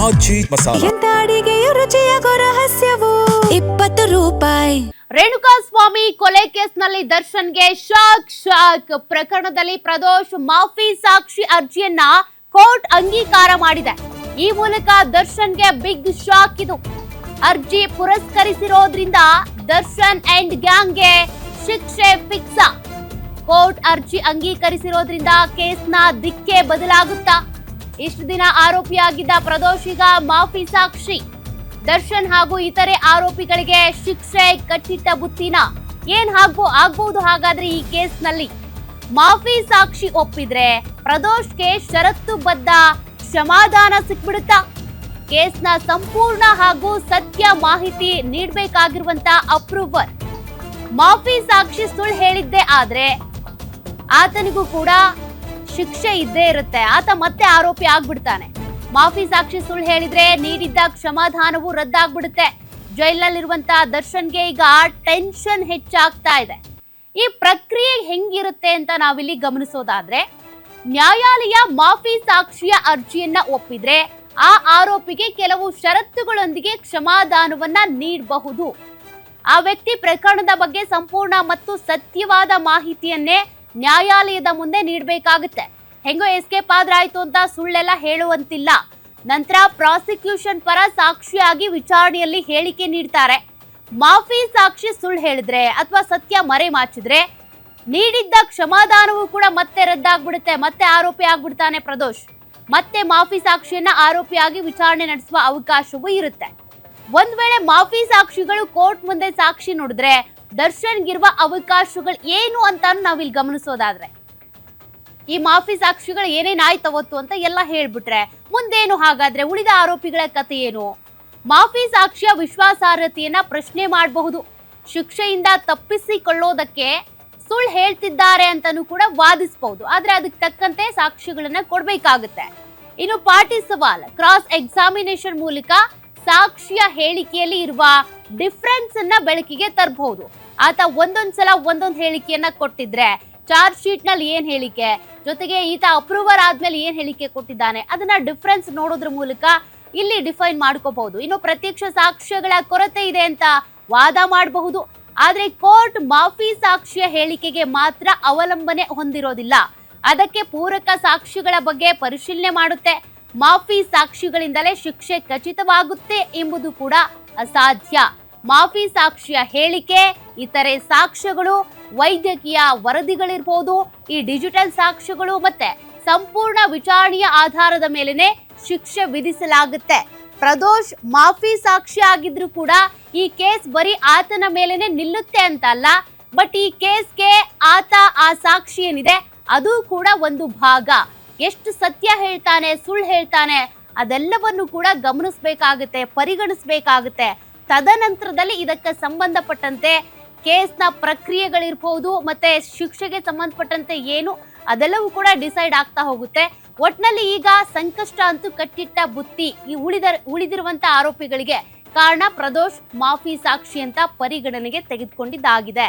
ಆಜಿ ಮಸಾಲ. ಎಂತ ಅಡಿಗೆಯ ರುಚಿಯಾಗೋ ರಹಸ್ಯವು 20 ರೂಪಾಯಿ. ರೇಣುಕಾಸ್ವಾಮಿ ಕೊಲೆ ಕೇಸ್ನಲ್ಲಿ ದರ್ಶನ್ಗೆ ಶಾಕ್. ಪ್ರಕರಣದಲ್ಲಿ ಪ್ರದೋಷ್ ಮಾಫಿ ಸಾಕ್ಷಿ ಅರ್ಜಿಯನ್ನ ಕೋರ್ಟ್ ಅಂಗೀಕಾರ ಮಾಡಿದೆ. ಈ ಮೂಲಕ ದರ್ಶನ್ಗೆ ಬಿಗ್ ಶಾಕ್ ಇದು. ಅರ್ಜಿ ಪುರಸ್ಕರಿಸಿರೋದ್ರಿಂದ ದರ್ಶನ್ ಅಂಡ್ ಗ್ಯಾಂಗ್ಗೆ ಶಿಕ್ಷೆ ಫಿಕ್ಸ್. ಕೋರ್ಟ್ ಅರ್ಜಿ ಅಂಗೀಕರಿಸಿರೋದ್ರಿಂದ ಕೇಸ್ನ ದಿಕ್ಕೇ ಬದಲಾಗುತ್ತಾ? ಇಷ್ಟು ದಿನ ಆರೋಪಿಯಾಗಿದ್ದ ಪ್ರದೋಷ್ ಈಗ ಮಾಫಿ ಸಾಕ್ಷಿ. ದರ್ಶನ್ ಹಾಗೂ ಇತರೆ ಆರೋಪಿಗಳಿಗೆ ಶಿಕ್ಷೆ ಕಟ್ಟಿಟ್ಟ ಬುತ್ತಿನ ಏನ್ ಆಗ್ಬಹುದು? ಹಾಗಾದ್ರೆ ಈ ಕೇಸ್ನಲ್ಲಿ ಮಾಫಿ ಸಾಕ್ಷಿ ಒಪ್ಪಿದ್ರೆ ಪ್ರದೋಷ್ಗೆ ಷರತ್ತುಬದ್ಧ ಕ್ಷಮಾದಾನ ಸಿಕ್ಬಿಡುತ್ತಾ? ಕೇಸ್ನ ಸಂಪೂರ್ಣ ಹಾಗೂ ಸತ್ಯ ಮಾಹಿತಿ ನೀಡಬೇಕಾಗಿರುವಂತ ಅಪ್ರೂವರ್ ಮಾಫಿ ಸಾಕ್ಷಿ ಸುಳ್ಳು ಹೇಳಿದ್ದೇ ಆದ್ರೆ ಆತನಿಗೂ ಕೂಡ ಶಿಕ್ಷೆ ಇದ್ದೇ ಇರುತ್ತೆ. ಆತ ಮತ್ತೆ ಆರೋಪಿ ಆಗ್ಬಿಡ್ತಾನೆ. ಮಾಫಿ ಸಾಕ್ಷಿ ಸುಳ್ಳು ಹೇಳಿದ್ರೆ ನೀಡಿದ್ದ ಕ್ಷಮಾದಾನವು ರದ್ದಾಗ್ಬಿಡುತ್ತೆ. ಜೈಲಲ್ಲಿರುವಂತ ದರ್ಶನ್ಗೆ ಈಗ ಟೆನ್ಷನ್ ಹೆಚ್ಚಾಗ್ತಾ ಇದೆ. ಈ ಪ್ರಕ್ರಿಯೆ ಹೆಂಗಿರುತ್ತೆ ಅಂತ ನಾವಿಲ್ಲಿ ಗಮನಿಸೋದಾದ್ರೆ, ನ್ಯಾಯಾಲಯ ಮಾಫಿ ಸಾಕ್ಷಿಯ ಅರ್ಜಿಯನ್ನ ಒಪ್ಪಿದ್ರೆ ಆ ಆರೋಪಿಗೆ ಕೆಲವು ಷರತ್ತುಗಳೊಂದಿಗೆ ಕ್ಷಮಾದಾನವನ್ನ ನೀಡಬಹುದು. ಆ ವ್ಯಕ್ತಿ ಪ್ರಕರಣದ ಬಗ್ಗೆ ಸಂಪೂರ್ಣ ಮತ್ತು ಸತ್ಯವಾದ ಮಾಹಿತಿಯನ್ನೇ ನ್ಯಾಯಾಲಯದ ಮುಂದೆ ನೀಡಬೇಕಾಗುತ್ತೆ. ಹೆಂಗೋ ಎಸ್ಕೇಪ್ ಆದ್ರಾಯ್ತು ಅಂತ ಸುಳ್ಳೆಲ್ಲ ಹೇಳುವಂತಿಲ್ಲ. ನಂತರ ಪ್ರಾಸಿಕ್ಯೂಷನ್ ಪರ ಸಾಕ್ಷಿಯಾಗಿ ವಿಚಾರಣೆಯಲ್ಲಿ ಹೇಳಿಕೆ ನೀಡ್ತಾರೆ. ಮಾಫಿ ಸಾಕ್ಷಿ ಸುಳ್ಳು ಹೇಳಿದ್ರೆ ಅಥವಾ ಸತ್ಯ ಮರೆಮಾಚಿದ್ರೆ ನೀಡಿದ್ದ ಕ್ಷಮಾದಾನವೂ ಕೂಡ ಮತ್ತೆ ರದ್ದಾಗ್ಬಿಡುತ್ತೆ. ಮತ್ತೆ ಆರೋಪಿ ಆಗ್ಬಿಡ್ತಾನೆ ಪ್ರದೋಷ್. ಮತ್ತೆ ಮಾಫಿ ಸಾಕ್ಷಿಯನ್ನ ಆರೋಪಿಯಾಗಿ ವಿಚಾರಣೆ ನಡೆಸುವ ಅವಕಾಶವೂ ಇರುತ್ತೆ. ಒಂದ್ ವೇಳೆ ಮಾಫಿ ಸಾಕ್ಷಿಗಳು ಕೋರ್ಟ್ ಮುಂದೆ ಸಾಕ್ಷಿ ನುಡಿದ್ರೆ ದರ್ಶನ್ಗಿರುವ ಅವಕಾಶಗಳು ಏನು ಅಂತ ನಾವಿಲ್ಲಿ ಗಮನಿಸೋದಾದ್ರೆ, ಈ ಮಾಫಿ ಸಾಕ್ಷಿಗಳು ಏನೇನಾಯ್ತು ಅವತ್ತು ಅಂತ ಎಲ್ಲ ಹೇಳ್ಬಿಟ್ರೆ ಮುಂದೇನು? ಹಾಗಾದ್ರೆ ಉಳಿದ ಆರೋಪಿಗಳ ಕಥೆ ಏನು? ಮಾಫಿ ಸಾಕ್ಷಿಯ ವಿಶ್ವಾಸಾರ್ಹತೆಯನ್ನ ಪ್ರಶ್ನೆ ಮಾಡಬಹುದು. ಶಿಕ್ಷೆಯಿಂದ ತಪ್ಪಿಸಿಕೊಳ್ಳೋದಕ್ಕೆ ಸುಳ್ಳು ಹೇಳ್ತಿದ್ದಾರೆ ಅಂತಾನೂ ಕೂಡ ವಾದಿಸಬಹುದು. ಆದ್ರೆ ಅದಕ್ಕೆ ತಕ್ಕಂತೆ ಸಾಕ್ಷಿಗಳನ್ನ ಕೊಡ್ಬೇಕಾಗುತ್ತೆ. ಇನ್ನು ಪಾಟಿ ಸವಾಲ್ ಕ್ರಾಸ್ ಎಕ್ಸಾಮಿನೇಷನ್ ಮೂಲಕ ಸಾಕ್ಷಿಯ ಹೇಳಿಕೆಯಲ್ಲಿ ಇರುವ ಡಿಫರೆನ್ಸ್ ಅನ್ನ ಬೆಳಕಿಗೆ ತರಬಹುದು. ಆತ ಒಂದೊಂದ್ಸಲ ಒಂದೊಂದು ಹೇಳಿಕೆಯನ್ನ ಕೊಟ್ಟಿದ್ರೆ ಚಾರ್ಜ್ ಶೀಟ್ ನಲ್ಲಿ ಏನ್ ಹೇಳಿಕೆ, ಜೊತೆಗೆ ಈತ ಅಪ್ರೂವರ್ ಆದ್ಮೇಲೆ ಏನ್ ಹೇಳಿಕೆ ಕೊಟ್ಟಿದ್ದಾನೆ, ಅದನ್ನ ಡಿಫರೆನ್ಸ್ ನೋಡೋದ್ರ ಮೂಲಕ ಇಲ್ಲಿ ಡಿಫೈನ್ ಮಾಡ್ಕೋಬಹುದು. ಇನ್ನು ಪ್ರತ್ಯಕ್ಷ ಸಾಕ್ಷ್ಯಗಳ ಕೊರತೆ ಇದೆ ಅಂತ ವಾದ ಮಾಡಬಹುದು. ಆದ್ರೆ ಕೋರ್ಟ್ ಮಾಫಿ ಸಾಕ್ಷಿಯ ಹೇಳಿಕೆಗೆ ಮಾತ್ರ ಅವಲಂಬನೆ ಹೊಂದಿರೋದಿಲ್ಲ. ಅದಕ್ಕೆ ಪೂರಕ ಸಾಕ್ಷಿಗಳ ಬಗ್ಗೆ ಪರಿಶೀಲನೆ ಮಾಡುತ್ತೆ. ಮಾಫಿ ಸಾಕ್ಷಿಗಳಿಂದಲೇ ಶಿಕ್ಷೆ ಖಚಿತವಾಗುತ್ತೆ ಎಂಬುದು ಕೂಡ ಅಸಾಧ್ಯ. ಮಾಫಿ ಸಾಕ್ಷಿಯ ಹೇಳಿಕೆ, ಇತರೆ ಸಾಕ್ಷ್ಯಗಳು, ವೈದ್ಯಕೀಯ ವರದಿಗಳಿರ್ಬೋದು, ಈ ಡಿಜಿಟಲ್ ಸಾಕ್ಷ್ಯಗಳು ಮತ್ತೆ ಸಂಪೂರ್ಣ ವಿಚಾರಣೆಯ ಆಧಾರದ ಮೇಲೆನೆ ಶಿಕ್ಷೆ ವಿಧಿಸಲಾಗುತ್ತೆ. ಪ್ರದೋಷ್ ಮಾಫಿ ಸಾಕ್ಷಿ ಆಗಿದ್ರು ಕೂಡ ಈ ಕೇಸ್ ಬರೀ ಆತನ ಮೇಲೆನೆ ನಿಲ್ಲುತ್ತೆ ಅಂತ ಅಲ್ಲ, ಬಟ್ ಈ ಕೇಸ್ಗೆ ಆತ ಆ ಸಾಕ್ಷಿ ಏನಿದೆ ಅದು ಕೂಡ ಒಂದು ಭಾಗ. ಎಷ್ಟು ಸತ್ಯ ಹೇಳ್ತಾನೆ, ಸುಳ್ಳು ಹೇಳ್ತಾನೆ, ಅದೆಲ್ಲವನ್ನು ಕೂಡ ಗಮನಿಸಬೇಕಾಗುತ್ತೆ, ಪರಿಗಣಿಸಬೇಕಾಗುತ್ತೆ. ತದನಂತರದಲ್ಲಿ ಇದಕ್ಕೆ ಸಂಬಂಧಪಟ್ಟಂತೆ ಕೇಸ್ನ ಪ್ರಕ್ರಿಯೆಗಳಿರ್ಬಹುದು ಮತ್ತೆ ಶಿಕ್ಷೆಗೆ ಸಂಬಂಧಪಟ್ಟಂತೆ ಏನು ಅದೆಲ್ಲವೂ ಕೂಡ ಡಿಸೈಡ್ ಆಗ್ತಾ ಹೋಗುತ್ತೆ. ಒಟ್ನಲ್ಲಿ ಈಗ ಸಂಕಷ್ಟ ಅಂತೂ ಕಟ್ಟಿಟ್ಟ ಬುತ್ತಿ ಈ ಉಳಿದಿರುವಂತ ಆರೋಪಿಗಳಿಗೆ. ಕಾರಣ ಪ್ರದೋಷ್ ಮಾಫಿ ಸಾಕ್ಷಿ ಅಂತ ಪರಿಗಣನೆಗೆ ತೆಗೆದುಕೊಂಡಿದ್ದಾಗಿದೆ.